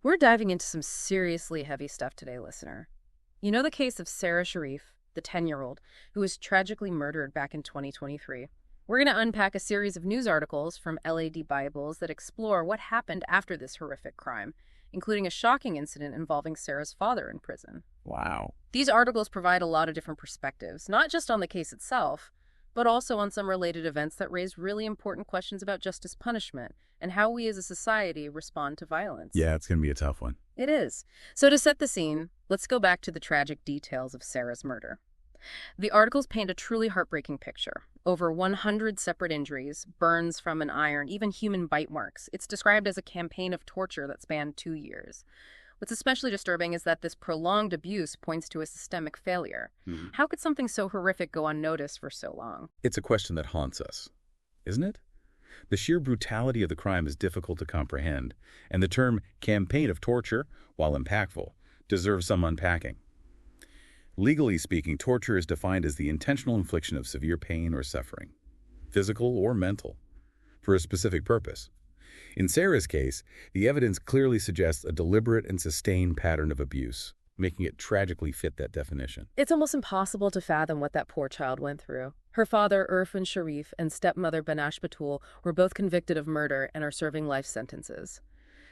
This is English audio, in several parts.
We're diving into some seriously heavy stuff today, listener. You know the case of Sara Sharif, the 10-year-old, who was tragically murdered back in 2023. We're going to unpack a series of news articles from LAD Bibles that explore what happened after this horrific crime, including a shocking incident involving Sara's father in prison. Wow. These articles provide a lot of different perspectives, not just on the case itself, but also on some related events that raise really important questions about justice punishment and how we as a society respond to violence. Yeah, it's going to be a tough one. It is. So to set the scene, let's go back to the tragic details of Sara's murder. The articles paint a truly heartbreaking picture. Over 100 separate injuries, burns from an iron, even human bite marks. It's described as a campaign of torture that spanned 2 years. What's especially disturbing is that this prolonged abuse points to a systemic failure. How could something so horrific go unnoticed for so long? It's a question that haunts us, isn't it? The sheer brutality of the crime is difficult to comprehend, and the term campaign of torture, while impactful, deserves some unpacking. Legally speaking, torture is defined as the intentional infliction of severe pain or suffering, physical or mental, for a specific purpose. In Sara's case, the evidence clearly suggests a deliberate and sustained pattern of abuse, making it tragically fit that definition. It's almost impossible to fathom what that poor child went through. Her father, Irfan Sharif, and stepmother, Banash Batul, were both convicted of murder and are serving life sentences.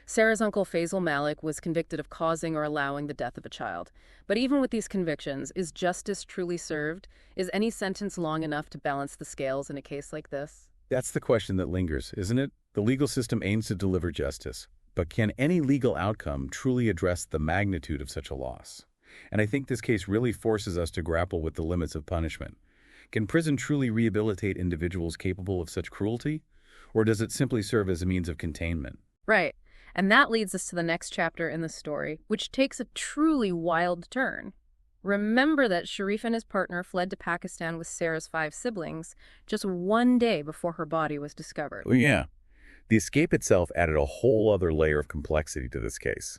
Sara's uncle, Faisal Malik, was convicted of causing or allowing the death of a child. But even with these convictions, is justice truly served? Is any sentence long enough to balance the scales in a case like this? That's the question that lingers, isn't it? The legal system aims to deliver justice, but can any legal outcome truly address the magnitude of such a loss? And I think this case really forces us to grapple with the limits of punishment. Can prison truly rehabilitate individuals capable of such cruelty? Or does it simply serve as a means of containment? Right. And that leads us to the next chapter in the story, which takes a truly wild turn. Remember that Sharif and his partner fled to Pakistan with Sara's 5 siblings just 1 day before her body was discovered. Well, yeah. The escape itself added a whole other layer of complexity to this case.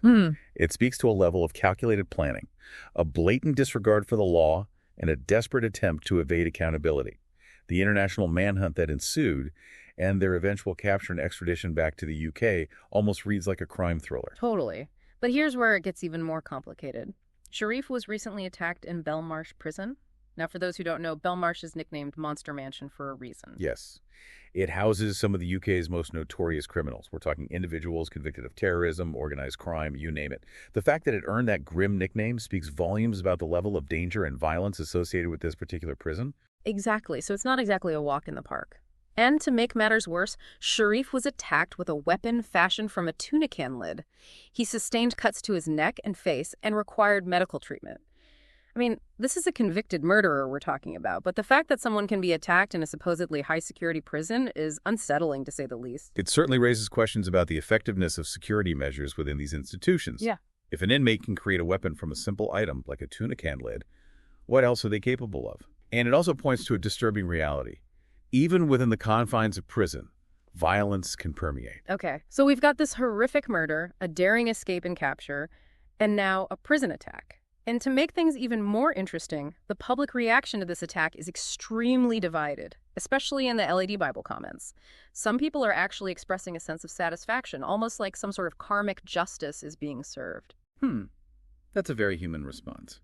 It speaks to a level of calculated planning, a blatant disregard for the law, and a desperate attempt to evade accountability. The international manhunt that ensued and their eventual capture and extradition back to the UK almost reads like a crime thriller. Totally. But here's where it gets even more complicated. Sharif was recently attacked in Belmarsh prison. Now, for those who don't know, Belmarsh is nicknamed Monster Mansion for a reason. Yes. It houses some of the UK's most notorious criminals. We're talking individuals convicted of terrorism, organized crime, you name it. The fact that it earned that grim nickname speaks volumes about the level of danger and violence associated with this particular prison. Exactly. So it's not exactly a walk in the park. And to make matters worse, Sharif was attacked with a weapon fashioned from a tuna can lid. He sustained cuts to his neck and face and required medical treatment. I mean, this is a convicted murderer we're talking about, but the fact that someone can be attacked in a supposedly high-security prison is unsettling, to say the least. It certainly raises questions about the effectiveness of security measures within these institutions. Yeah. If an inmate can create a weapon from a simple item like a tuna can lid, what else are they capable of? And it also points to a disturbing reality. Even within the confines of prison, violence can permeate. Okay, so we've got this horrific murder, a daring escape and capture, and now a prison attack. And to make things even more interesting, the public reaction to this attack is extremely divided, especially in the LAD Bible comments. Some people are actually expressing a sense of satisfaction, almost like some sort of karmic justice is being served. That's a very human response.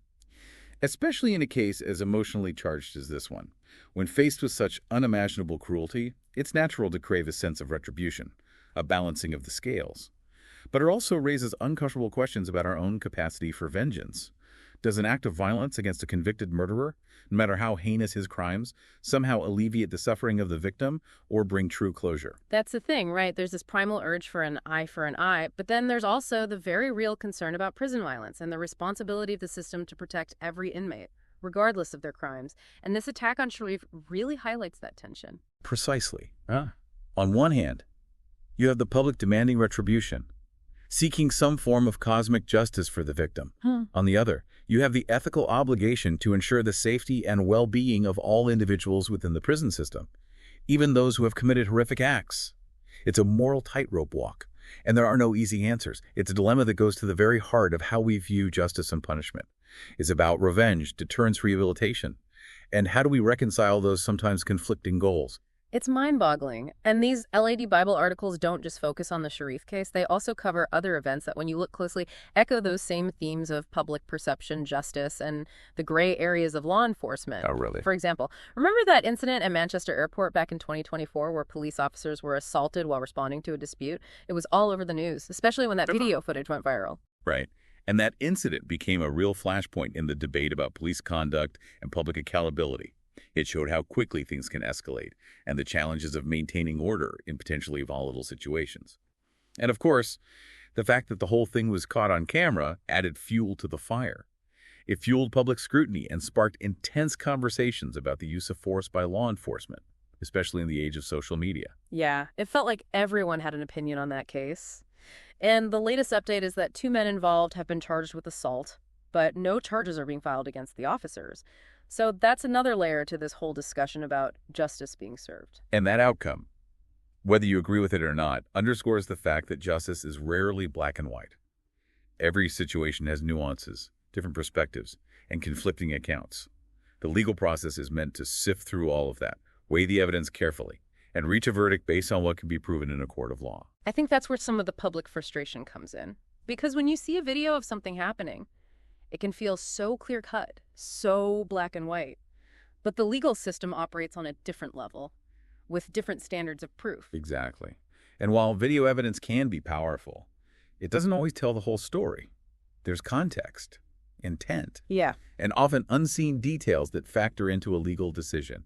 Especially in a case as emotionally charged as this one. When faced with such unimaginable cruelty, it's natural to crave a sense of retribution, a balancing of the scales. But it also raises uncomfortable questions about our own capacity for vengeance. Does an act of violence against a convicted murderer, no matter how heinous his crimes, somehow alleviate the suffering of the victim or bring true closure? That's the thing, right? There's this primal urge for an eye, but then there's also the very real concern about prison violence and the responsibility of the system to protect every inmate, regardless of their crimes. And this attack on Sharif really highlights that tension. Precisely. On one hand, you have the public demanding retribution, seeking some form of cosmic justice for the victim. On the other, you have the ethical obligation to ensure the safety and well-being of all individuals within the prison system, even those who have committed horrific acts. It's a moral tightrope walk, and there are no easy answers. It's a dilemma that goes to the very heart of how we view justice and punishment. It's about revenge, deterrence, rehabilitation, and how do we reconcile those sometimes conflicting goals? It's mind-boggling. And these LAD Bible articles don't just focus on the Sharif case. They also cover other events that, when you look closely, echo those same themes of public perception, justice, and the gray areas of law enforcement. Oh, really? For example, remember that incident at Manchester Airport back in 2024 where police officers were assaulted while responding to a dispute? It was all over the news, especially when that video footage went viral. Right. And that incident became a real flashpoint in the debate about police conduct and public accountability. It showed how quickly things can escalate and the challenges of maintaining order in potentially volatile situations. And of course, the fact that the whole thing was caught on camera added fuel to the fire. It fueled public scrutiny and sparked intense conversations about the use of force by law enforcement, especially in the age of social media. Yeah, it felt like everyone had an opinion on that case. And the latest update is that 2 men involved have been charged with assault, but no charges are being filed against the officers. So that's another layer to this whole discussion about justice being served. And that outcome, whether you agree with it or not, underscores the fact that justice is rarely black and white. Every situation has nuances, different perspectives, and conflicting accounts. The legal process is meant to sift through all of that, weigh the evidence carefully, and reach a verdict based on what can be proven in a court of law. I think that's where some of the public frustration comes in. Because when you see a video of something happening, it can feel so clear-cut, so black and white. But the legal system operates on a different level, with different standards of proof. Exactly. And while video evidence can be powerful, it doesn't always tell the whole story. There's context, intent, and often unseen details that factor into a legal decision.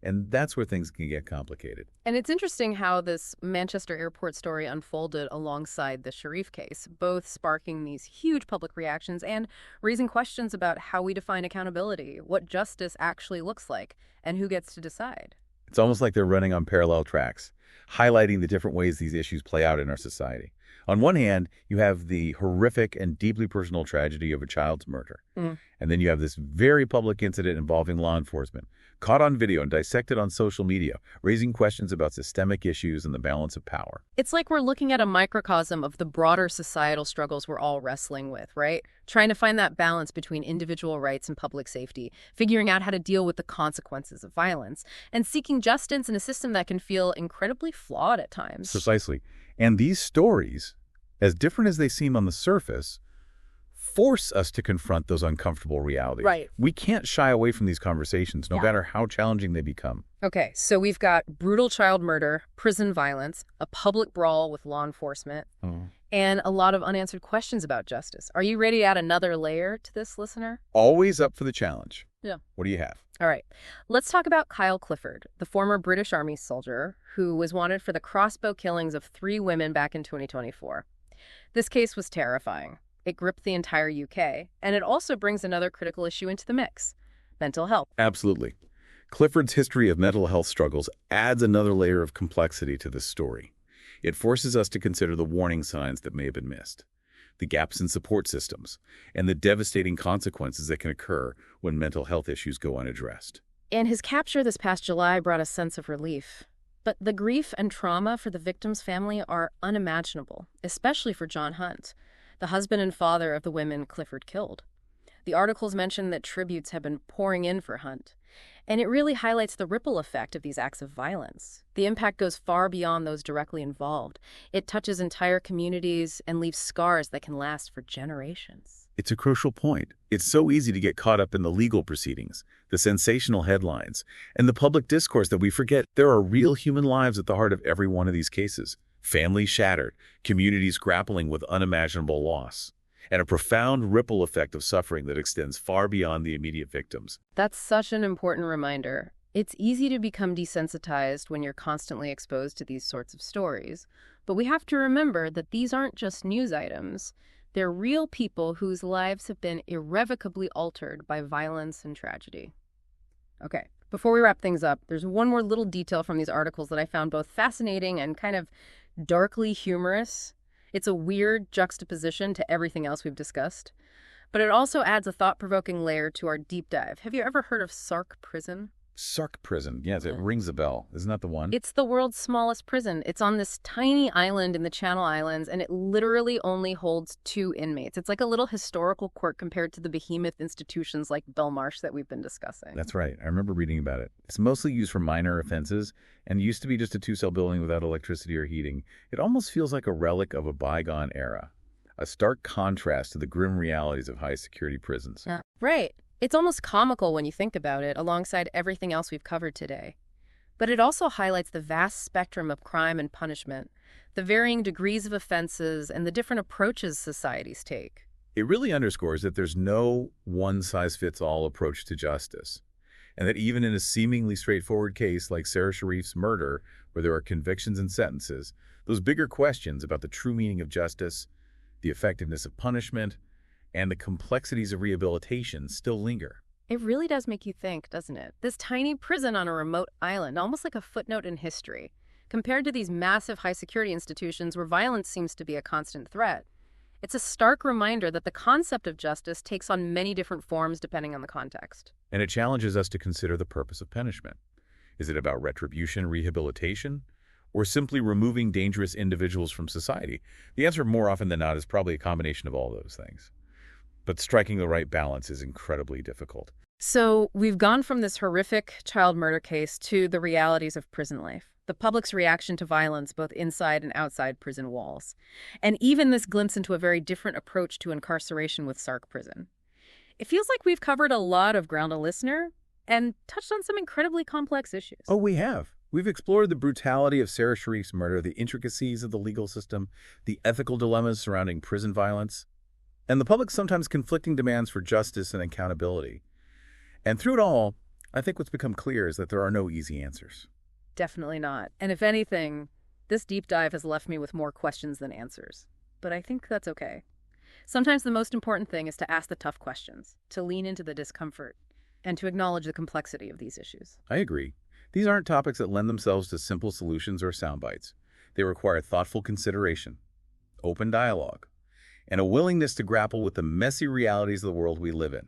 And that's where things can get complicated. And it's interesting how this Manchester Airport story unfolded alongside the Sharif case, both sparking these huge public reactions and raising questions about how we define accountability, what justice actually looks like, and who gets to decide. It's almost like they're running on parallel tracks, highlighting the different ways these issues play out in our society. On one hand, you have the horrific and deeply personal tragedy of a child's murder. And then you have this very public incident involving law enforcement, caught on video and dissected on social media, raising questions about systemic issues and the balance of power. It's like we're looking at a microcosm of the broader societal struggles we're all wrestling with, right? Trying to find that balance between individual rights and public safety, figuring out how to deal with the consequences of violence, and seeking justice in a system that can feel incredibly flawed at times. Precisely. And these stories, as different as they seem on the surface, force us to confront those uncomfortable realities. Right. We can't shy away from these conversations, no matter how challenging they become. Okay, so we've got brutal child murder, prison violence, a public brawl with law enforcement, and a lot of unanswered questions about justice. Are you ready to add another layer to this, listener? Always up for the challenge. Yeah. What do you have? All right, let's talk about Kyle Clifford, the former British Army soldier who was wanted for the crossbow killings of 3 women back in 2024. This case was terrifying. It gripped the entire UK, and it also brings another critical issue into the mix: mental health. Absolutely. Clifford's history of mental health struggles adds another layer of complexity to this story. It forces us to consider the warning signs that may have been missed, the gaps in support systems, and the devastating consequences that can occur when mental health issues go unaddressed. And his capture this past July brought a sense of relief. But the grief and trauma for the victim's family are unimaginable, especially for John Hunt, the husband and father of the women Clifford killed. The articles mention that tributes have been pouring in for Hunt, and it really highlights the ripple effect of these acts of violence. The impact goes far beyond those directly involved. It touches entire communities and leaves scars that can last for generations. It's a crucial point. It's so easy to get caught up in the legal proceedings, the sensational headlines, and the public discourse that we forget there are real human lives at the heart of every one of these cases. Families shattered, communities grappling with unimaginable loss, and a profound ripple effect of suffering that extends far beyond the immediate victims. That's such an important reminder. It's easy to become desensitized when you're constantly exposed to these sorts of stories, but we have to remember that these aren't just news items. They're real people whose lives have been irrevocably altered by violence and tragedy. Okay, before we wrap things up, there's one more little detail from these articles that I found both fascinating and kind of darkly humorous. It's a weird juxtaposition to everything else we've discussed, but it also adds a thought-provoking layer to our deep dive. Have you ever heard of Sark Prison? Sark prison. Yes, it rings a bell. Isn't that the one? It's the world's smallest prison. It's on this tiny island in the Channel Islands, and it literally only holds 2 inmates. It's like a little historical court compared to the behemoth institutions like Belmarsh that we've been discussing. That's right. I remember reading about it. It's mostly used for minor offenses and used to be just a 2-cell building without electricity or heating. It almost feels like a relic of a bygone era, a stark contrast to the grim realities of high-security prisons. Yeah. Right. It's almost comical when you think about it, alongside everything else we've covered today. But it also highlights the vast spectrum of crime and punishment, the varying degrees of offenses, and the different approaches societies take. It really underscores that there's no one-size-fits-all approach to justice, and that even in a seemingly straightforward case like Sara Sharif's murder, where there are convictions and sentences, those bigger questions about the true meaning of justice, the effectiveness of punishment, and the complexities of rehabilitation still linger. It really does make you think, doesn't it? This tiny prison on a remote island, almost like a footnote in history, compared to these massive high-security institutions where violence seems to be a constant threat. It's a stark reminder that the concept of justice takes on many different forms depending on the context. And it challenges us to consider the purpose of punishment. Is it about retribution, rehabilitation, or simply removing dangerous individuals from society? The answer more often than not is probably a combination of all those things. But striking the right balance is incredibly difficult. So we've gone from this horrific child murder case to the realities of prison life, the public's reaction to violence both inside and outside prison walls, and even this glimpse into a very different approach to incarceration with Sark prison. It feels like we've covered a lot of ground, a listener, and touched on some incredibly complex issues. Oh, we have. We've explored the brutality of Sara Sharif's murder, the intricacies of the legal system, the ethical dilemmas surrounding prison violence, and the public's sometimes conflicting demands for justice and accountability. And through it all, I think what's become clear is that there are no easy answers. Definitely not. And if anything, this deep dive has left me with more questions than answers. But I think that's okay. Sometimes the most important thing is to ask the tough questions, to lean into the discomfort, and to acknowledge the complexity of these issues. I agree. These aren't topics that lend themselves to simple solutions or sound bites. They require thoughtful consideration, open dialogue, and a willingness to grapple with the messy realities of the world we live in.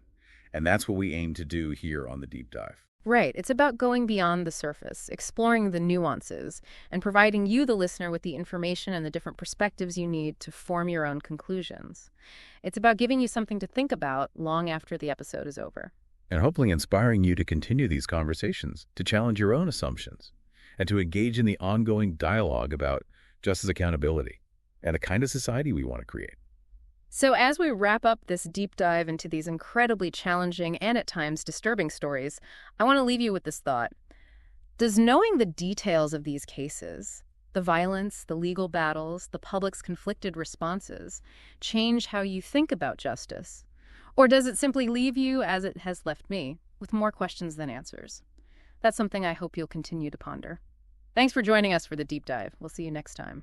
And that's what we aim to do here on The Deep Dive. Right. It's about going beyond the surface, exploring the nuances, and providing you, the listener, with the information and the different perspectives you need to form your own conclusions. It's about giving you something to think about long after the episode is over. And hopefully inspiring you to continue these conversations, to challenge your own assumptions, and to engage in the ongoing dialogue about justice, accountability, and a kind of society we want to create. So as we wrap up this deep dive into these incredibly challenging and at times disturbing stories, I want to leave you with this thought. Does knowing the details of these cases, the violence, the legal battles, the public's conflicted responses, change how you think about justice? Or does it simply leave you, as it has left me, with more questions than answers? That's something I hope you'll continue to ponder. Thanks for joining us for the deep dive. We'll see you next time.